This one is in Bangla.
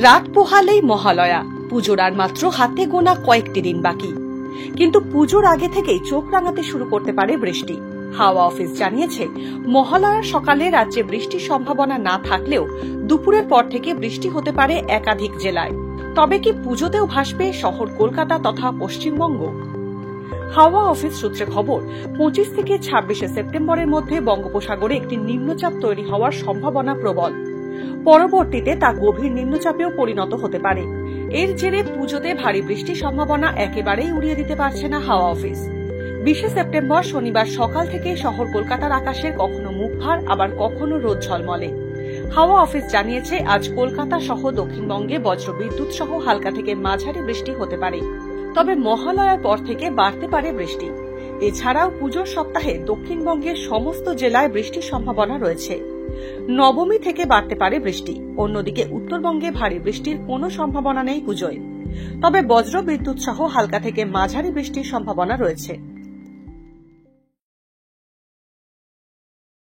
রাত পোহালেই মহালয়া, পুজোর আর মাত্র হাতে গোনা কয়েকটি দিন বাকি। কিন্তু পুজোর আগে থেকেই চোখ রাঙাতে শুরু করতে পারে বৃষ্টি। হাওয়া অফিস জানিয়েছে, মহালয়ার সকালে রাজ্যে বৃষ্টির সম্ভাবনা না থাকলেও দুপুরের পর থেকে বৃষ্টি হতে পারে একাধিক জেলায়। তবে কি পুজোতেও ভাসবে শহর কলকাতা তথা পশ্চিমবঙ্গ? হাওয়া অফিস সূত্রে খবর, 25 থেকে 26 সেপ্টেম্বরের মধ্যে বঙ্গোপসাগরে একটি নিম্নচাপ তৈরি হওয়ার সম্ভাবনা প্রবল। পরবর্তীতে তা গভীর নিম্নচাপেও পরিণত হতে পারে। এর জেরে পুজোতে ভারী বৃষ্টির সম্ভাবনা একেবারেই উড়িয়ে দিতে পারছে না হাওয়া অফিস। 20 সেপ্টেম্বর শনিবার সকাল থেকে শহর কলকাতার আকাশের কখনো মুখভার আবার কখনো রোদ ঝলমলে। হাওয়া অফিস জানিয়েছে, আজ কলকাতা সহ দক্ষিণবঙ্গে বজ্রবিদ্যুৎ সহ হালকা থেকে মাঝারি বৃষ্টি হতে পারে। তবে মহালয়ার পর থেকে বাড়তে পারে বৃষ্টি। এছাড়াও পুজোর সপ্তাহে দক্ষিণবঙ্গের সমস্ত জেলায় বৃষ্টির সম্ভাবনা রয়েছে। নবমী থেকে বাড়তে পারে বৃষ্টি। অন্যদিকে উত্তরবঙ্গে ভারী বৃষ্টির কোনো সম্ভাবনা নেই পুজোয়। তবে বজ্রবিদ্যুৎ সহ হালকা থেকে মাঝারি বৃষ্টির সম্ভাবনা রয়েছে।